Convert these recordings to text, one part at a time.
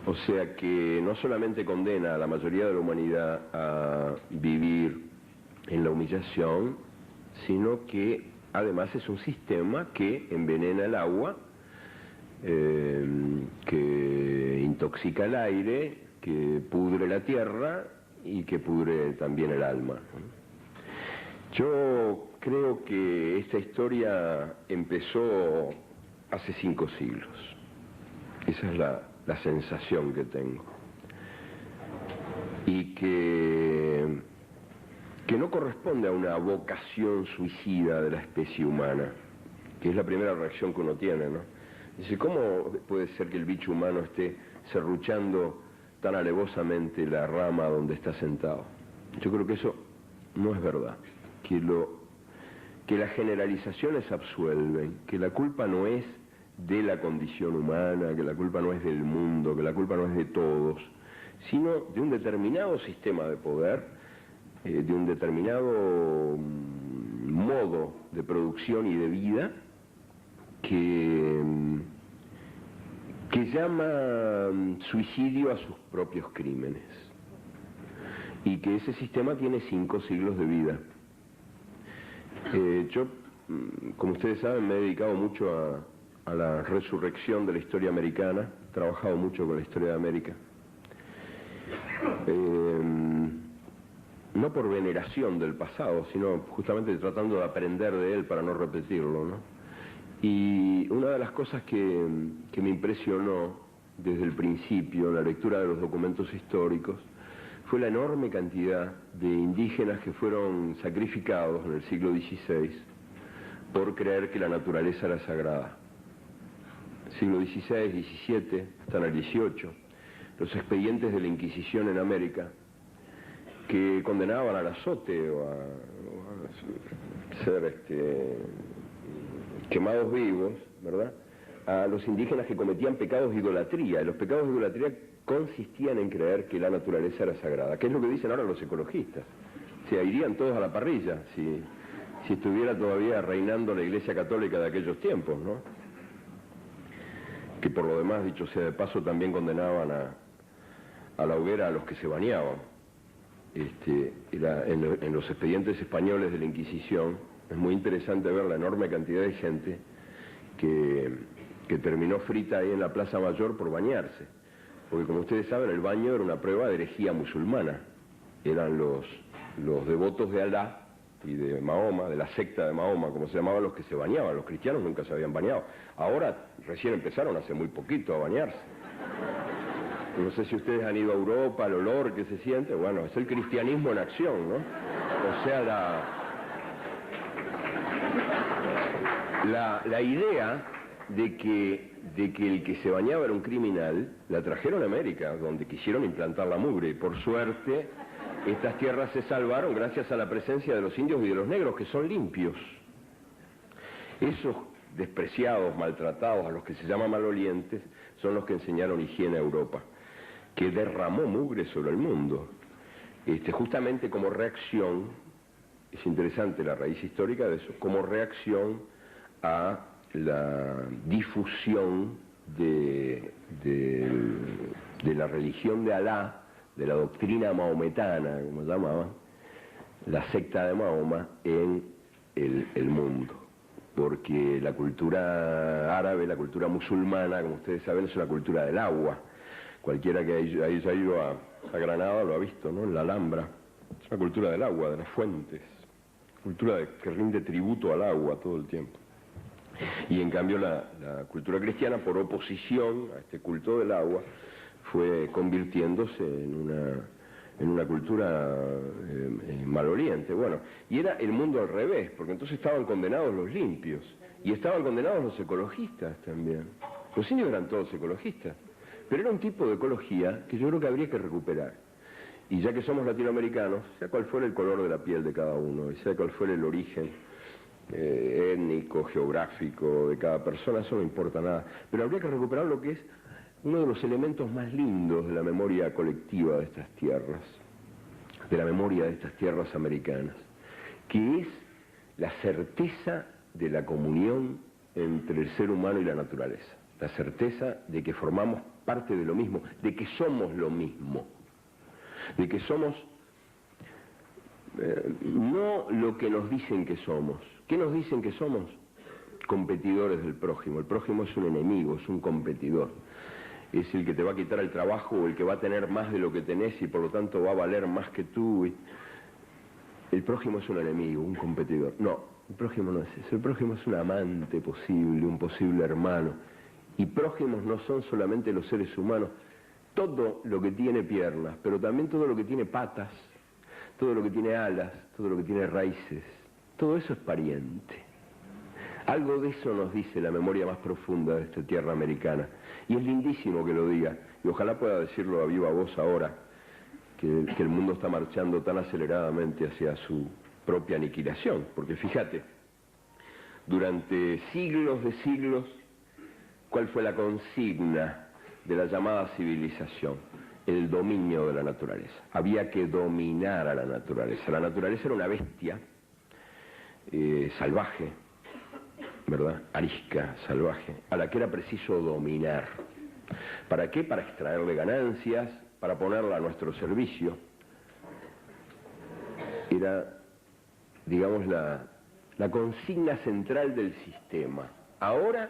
O sea que no solamente condena a la mayoría de la humanidad a vivir en la humillación, sino que además es un sistema que envenena el agua, que intoxica el aire, que pudre la tierra y que pudre también el alma. Yo creo que esta historia empezó hace 5 siglos. Esa es la sensación que tengo. Y que no corresponde a una vocación suicida de la especie humana, que es la primera reacción que uno tiene, ¿no? Dice, ¿cómo puede ser que el bicho humano esté serruchando tan alevosamente la rama donde está sentado? Yo creo que eso no es verdad, que las generalizaciones absuelven, que la culpa no es de la condición humana, que la culpa no es del mundo, que la culpa no es de todos, sino de un determinado sistema de poder, de un determinado modo de producción y de vida que llama suicidio a sus propios crímenes, y que ese sistema tiene 5 siglos de vida. Yo, como ustedes saben, me he dedicado mucho a la resurrección de la historia americana, he trabajado mucho con la historia de América. No por veneración del pasado, sino justamente tratando de aprender de él para no repetirlo, ¿no? Y una de las cosas que me impresionó desde el principio, la lectura de los documentos históricos, fue la enorme cantidad de indígenas que fueron sacrificados en el siglo XVI por creer que la naturaleza era sagrada. Siglo XVI, XVII, hasta el XVIII, los expedientes de la Inquisición en América, que condenaban al azote o a ser quemados vivos, ¿verdad?, a los indígenas que cometían pecados de idolatría. Y los pecados de idolatría consistían en creer que la naturaleza era sagrada, que es lo que dicen ahora los ecologistas. O sea, irían todos a la parrilla si estuviera todavía reinando la Iglesia Católica de aquellos tiempos, ¿no? Que por lo demás, dicho sea de paso, también condenaban a la hoguera a los que se bañaban. En los expedientes españoles de la Inquisición es muy interesante ver la enorme cantidad de gente que terminó frita ahí en la Plaza Mayor por bañarse. Porque como ustedes saben, el baño era una prueba de herejía musulmana. Eran los devotos de Alá y de Mahoma, de la secta de Mahoma, como se llamaban, los que se bañaban. Los cristianos nunca se habían bañado. Ahora recién empezaron hace muy poquito a bañarse. No sé si ustedes han ido a Europa, el olor que se siente, bueno, es el cristianismo en acción, ¿no? O sea, la idea de que el que se bañaba era un criminal, la trajeron a América, donde quisieron implantar la mugre, y por suerte estas tierras se salvaron gracias a la presencia de los indios y de los negros, que son limpios. Esos despreciados, maltratados, a los que se llaman malolientes, son los que enseñaron higiene a Europa, que derramó mugre sobre el mundo, justamente como reacción. Es interesante la raíz histórica de eso, como reacción a la difusión de la religión de Alá, de la doctrina maometana, como llamaban, la secta de Mahoma, en el mundo. Porque la cultura árabe, la cultura musulmana, como ustedes saben, es una cultura del agua. Cualquiera que haya ido a Granada lo ha visto, ¿no?, en la Alhambra. Es una cultura del agua, de las fuentes. Cultura que rinde tributo al agua todo el tiempo. Y en cambio la cultura cristiana, por oposición a este culto del agua, fue convirtiéndose en una cultura maloliente. Bueno, y era el mundo al revés, porque entonces estaban condenados los limpios, y estaban condenados los ecologistas también. Los indios eran todos ecologistas, pero era un tipo de ecología que yo creo que habría que recuperar. Y ya que somos latinoamericanos, sea cual fuera el color de la piel de cada uno, y sea cual fuera el origen étnico, geográfico de cada persona, eso no importa nada. Pero habría que recuperar lo que es uno de los elementos más lindos de la memoria colectiva de estas tierras, de la memoria de estas tierras americanas, que es la certeza de la comunión entre el ser humano y la naturaleza, la certeza de que formamos parte de lo mismo, de que somos lo mismo, de que somos no lo que nos dicen que somos. ¿Qué nos dicen que somos? Competidores del prójimo. El prójimo es un enemigo, es un competidor. Es el que te va a quitar el trabajo o el que va a tener más de lo que tenés y por lo tanto va a valer más que tú. El prójimo es un enemigo, un competidor. No, el prójimo no es eso. El prójimo es un amante posible, un posible hermano. Y prójimos no son solamente los seres humanos. Todo lo que tiene piernas, pero también todo lo que tiene patas, todo lo que tiene alas, todo lo que tiene raíces, todo eso es pariente. Algo de eso nos dice la memoria más profunda de esta tierra americana. Y es lindísimo que lo diga, y ojalá pueda decirlo a viva voz ahora, que el mundo está marchando tan aceleradamente hacia su propia aniquilación. Porque fíjate, durante siglos de siglos, ¿cuál fue la consigna de la llamada civilización? El dominio de la naturaleza. Había que dominar a la naturaleza. La naturaleza era una bestia salvaje, ¿verdad? Arisca, salvaje, a la que era preciso dominar. ¿Para qué? Para extraerle ganancias, para ponerla a nuestro servicio. Era, digamos, la consigna central del sistema. Ahora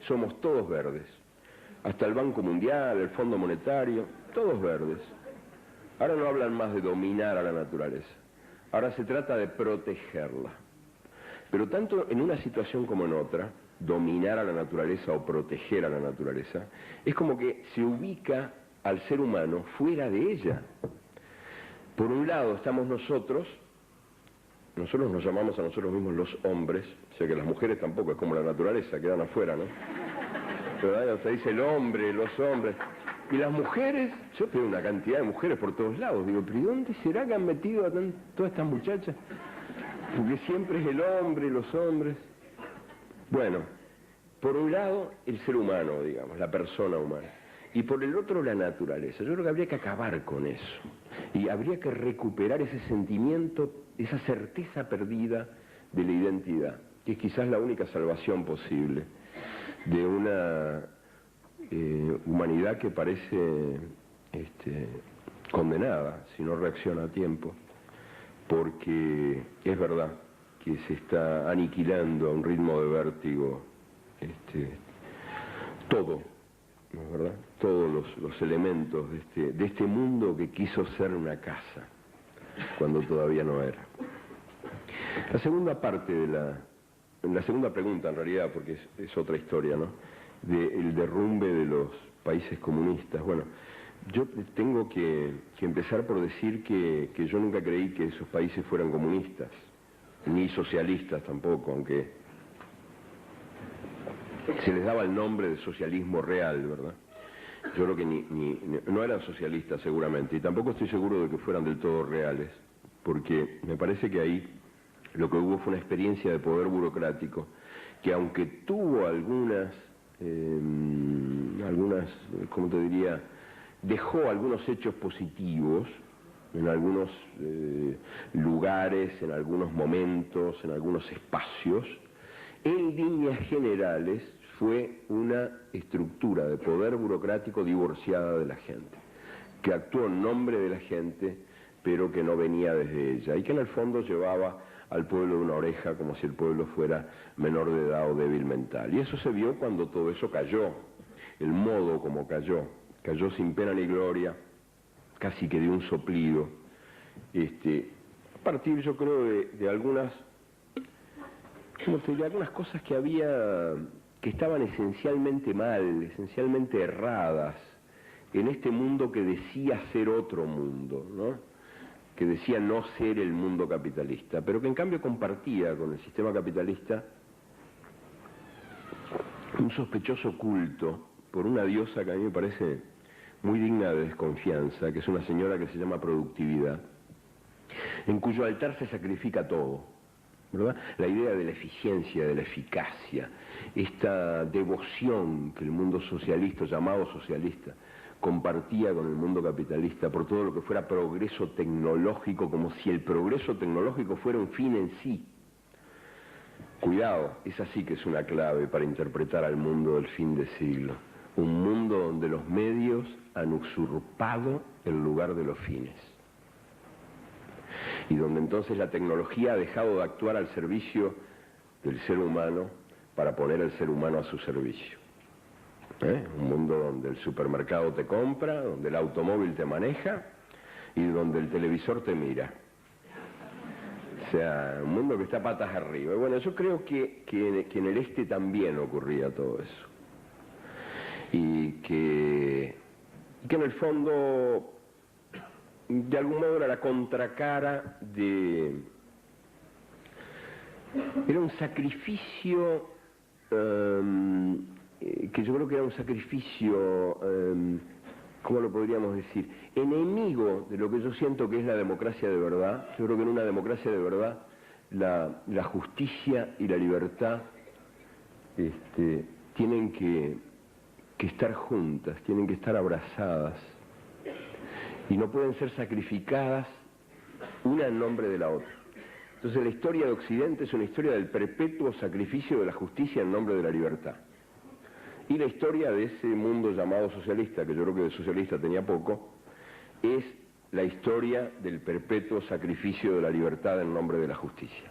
somos todos verdes. Hasta el Banco Mundial, el Fondo Monetario, todos verdes. Ahora no hablan más de dominar a la naturaleza. Ahora se trata de protegerla. Pero tanto en una situación como en otra, dominar a la naturaleza o proteger a la naturaleza, es como que se ubica al ser humano fuera de ella. Por un lado estamos nosotros nos llamamos a nosotros mismos los hombres, o sea que las mujeres tampoco, es como la naturaleza, quedan afuera, ¿no? ¿Verdad? Se dice el hombre, los hombres. Y las mujeres, yo veo una cantidad de mujeres por todos lados, digo, pero ¿y dónde será que han metido a todas estas muchachas? Porque siempre es el hombre, los hombres. Bueno, por un lado el ser humano, digamos, la persona humana, y por el otro la naturaleza. Yo creo que habría que acabar con eso, y habría que recuperar ese sentimiento, esa certeza perdida de la identidad, que es quizás la única salvación posible de una humanidad que parece condenada si no reacciona a tiempo, porque es verdad que se está aniquilando a un ritmo de vértigo todo, ¿no es verdad? Todos los elementos de este mundo que quiso ser una casa cuando todavía no era. La segunda parte la segunda pregunta en realidad, porque es otra historia, ¿no? El derrumbe de los países comunistas. Bueno, yo tengo que empezar por decir que yo nunca creí que esos países fueran comunistas, ni socialistas tampoco, aunque se les daba el nombre de socialismo real, ¿verdad? Yo creo que no eran socialistas seguramente, y tampoco estoy seguro de que fueran del todo reales, porque me parece que ahí lo que hubo fue una experiencia de poder burocrático, que aunque tuvo algunas, ¿cómo te diría?, dejó algunos hechos positivos en algunos lugares, en algunos momentos, en algunos espacios, en líneas generales fue una estructura de poder burocrático divorciada de la gente, que actuó en nombre de la gente, pero que no venía desde ella, y que en el fondo llevaba al pueblo de una oreja como si el pueblo fuera menor de edad o débil mental. Y eso se vio cuando todo eso cayó, el modo como cayó sin pena ni gloria, casi que de un soplido, a partir, yo creo, de algunas, ¿cómo te diría?, algunas cosas que estaban esencialmente mal, esencialmente erradas, en este mundo que decía ser otro mundo, ¿no?, que decía no ser el mundo capitalista, pero que en cambio compartía con el sistema capitalista un sospechoso culto por una diosa que a mí me parece muy digna de desconfianza, que es una señora que se llama productividad, en cuyo altar se sacrifica todo, ¿verdad? La idea de la eficiencia, de la eficacia, esta devoción que el mundo socialista, llamado socialista, compartía con el mundo capitalista por todo lo que fuera progreso tecnológico, como si el progreso tecnológico fuera un fin en sí. Cuidado, esa sí que es una clave para interpretar al mundo del fin de siglo. un mundo donde los medios han usurpado el lugar de los fines. Y donde entonces la tecnología ha dejado de actuar al servicio del ser humano para poner al ser humano a su servicio. Un mundo donde el supermercado te compra, donde el automóvil te maneja y donde el televisor te mira. O sea, un mundo que está patas arriba. Y bueno, yo creo que en el este también ocurría todo eso. Y que en el fondo, de algún modo, era la contracara de... Era un sacrificio, que yo creo que era un sacrificio, ¿cómo lo podríamos decir? Enemigo de lo que yo siento que es la democracia de verdad. Yo creo que en una democracia de verdad la justicia y la libertad tienen que estar juntas, tienen que estar abrazadas y no pueden ser sacrificadas una en nombre de la otra. Entonces la historia de Occidente es una historia del perpetuo sacrificio de la justicia en nombre de la libertad. Y la historia de ese mundo llamado socialista, que yo creo que de socialista tenía poco, es la historia del perpetuo sacrificio de la libertad en nombre de la justicia.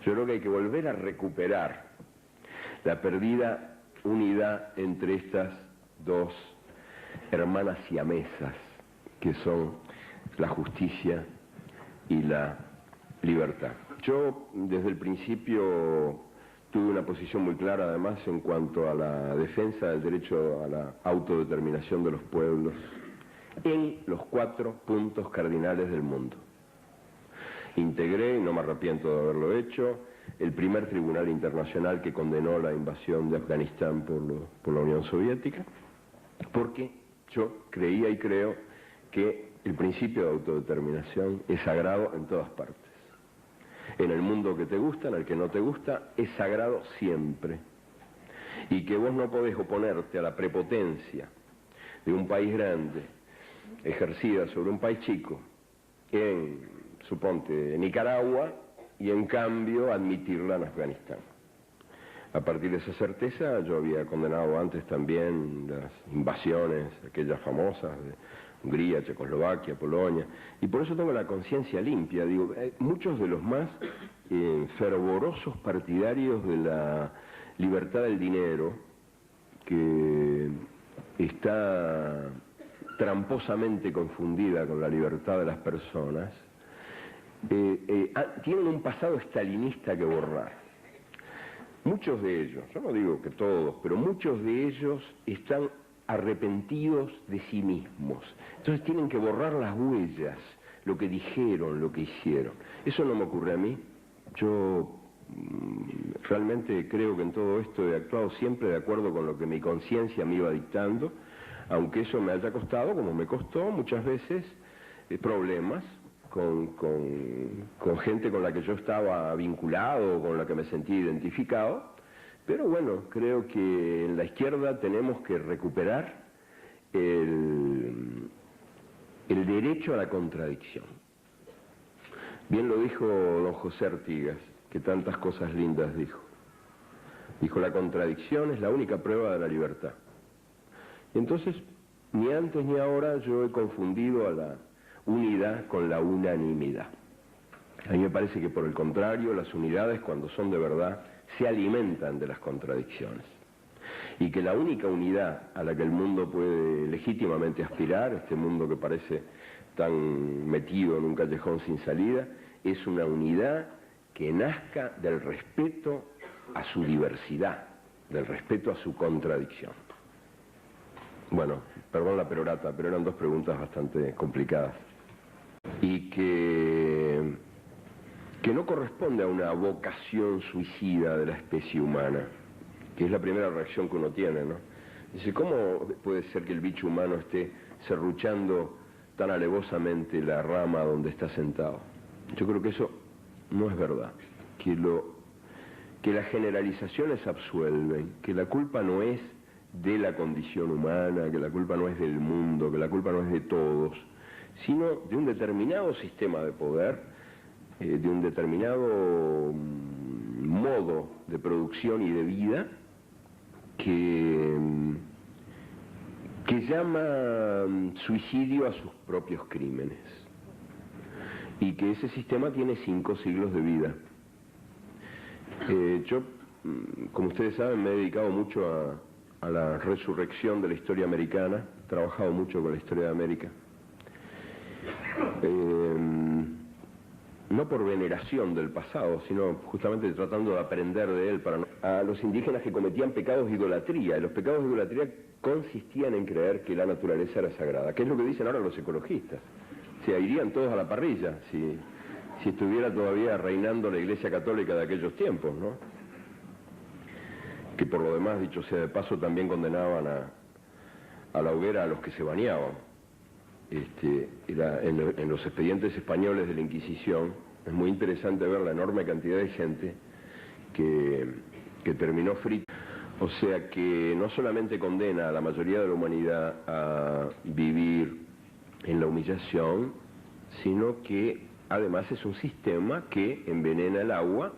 Yo creo que hay que volver a recuperar la perdida unidad entre estas dos hermanas siamesas, que son la justicia y la libertad. Yo desde el principio tuve una posición muy clara además en cuanto a la defensa del derecho a la autodeterminación de los pueblos en los 4 puntos cardinales del mundo. Integré, y no me arrepiento de haberlo hecho, el primer tribunal internacional que condenó la invasión de Afganistán por la Unión Soviética, porque yo creía y creo que el principio de autodeterminación es sagrado en todas partes. En el mundo que te gusta, en el que no te gusta, es sagrado siempre. Y que vos no podés oponerte a la prepotencia de un país grande, ejercida sobre un país chico, suponte, en Nicaragua, y en cambio admitirla en Afganistán. A partir de esa certeza, yo había condenado antes también las invasiones, aquellas famosas de Hungría, Checoslovaquia, Polonia, y por eso tengo la conciencia limpia. Digo, muchos de los más fervorosos partidarios de la libertad del dinero, que está tramposamente confundida con la libertad de las personas, tienen un pasado estalinista que borrar. Muchos de ellos, yo no digo que todos, pero muchos de ellos están arrepentidos de sí mismos. Entonces tienen que borrar las huellas, lo que dijeron, lo que hicieron. Eso no me ocurre a mí. Yo realmente creo que en todo esto he actuado siempre de acuerdo con lo que mi conciencia me iba dictando, aunque eso me haya costado, como me costó muchas veces, problemas con gente con la que yo estaba vinculado, con la que me sentí identificado. Pero bueno, creo que en la izquierda tenemos que recuperar el derecho a la contradicción. Bien lo dijo don José Artigas, que tantas cosas lindas dijo. Dijo, la contradicción es la única prueba de la libertad. Y entonces, ni antes ni ahora yo he confundido a la unidad con la unanimidad. A mí me parece que por el contrario, las unidades, cuando son de verdad, se alimentan de las contradicciones. Y que la única unidad a la que el mundo puede legítimamente aspirar, este mundo que parece tan metido en un callejón sin salida, es una unidad que nazca del respeto a su diversidad, del respeto a su contradicción. Bueno, perdón la perorata, pero eran 2 preguntas bastante complicadas. Y que no corresponde a una vocación suicida de la especie humana, que es la primera reacción que uno tiene, ¿no? Dice, ¿cómo puede ser que el bicho humano esté serruchando tan alevosamente la rama donde está sentado? Yo creo que eso no es verdad, que las generalizaciones absuelven, que la culpa no es de la condición humana, que la culpa no es del mundo, que la culpa no es de todos, sino de un determinado sistema de poder, de un determinado modo de producción y de vida que que llama suicidio a sus propios crímenes, y que ese sistema tiene 5 siglos de vida. Yo, como ustedes saben, me he dedicado mucho a la resurrección de la historia americana, he trabajado mucho con la historia de América. No por veneración del pasado, sino justamente tratando de aprender de él a los indígenas que cometían pecados de idolatría. Y los pecados de idolatría consistían en creer que la naturaleza era sagrada, que es lo que dicen ahora los ecologistas. Se irían todos a la parrilla si estuviera todavía reinando la Iglesia Católica de aquellos tiempos, ¿no? Que por lo demás, dicho sea de paso, también condenaban a la hoguera a los que se bañaban. En los expedientes españoles de la Inquisición es muy interesante ver la enorme cantidad de gente que terminó frita. O sea que no solamente condena a la mayoría de la humanidad a vivir en la humillación, sino que además es un sistema que envenena el agua,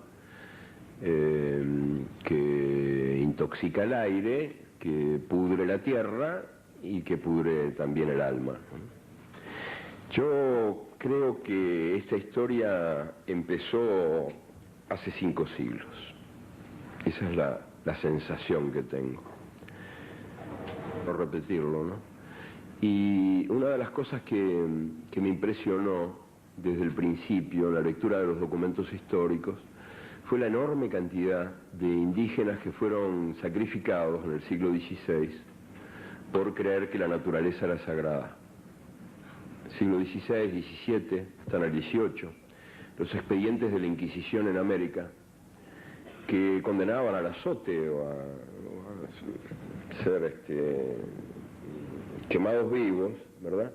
que intoxica el aire, que pudre la tierra y que pudre también el alma. Yo creo que esta historia empezó hace 5 siglos. Esa es la sensación que tengo. No repetirlo, ¿no? Y una de las cosas que me impresionó desde el principio, la lectura de los documentos históricos, fue la enorme cantidad de indígenas que fueron sacrificados en el siglo XVI por creer que la naturaleza era sagrada. Siglo XVI, XVII, hasta el XVIII, los expedientes de la Inquisición en América, que condenaban al azote o a ser quemados vivos, ¿verdad?,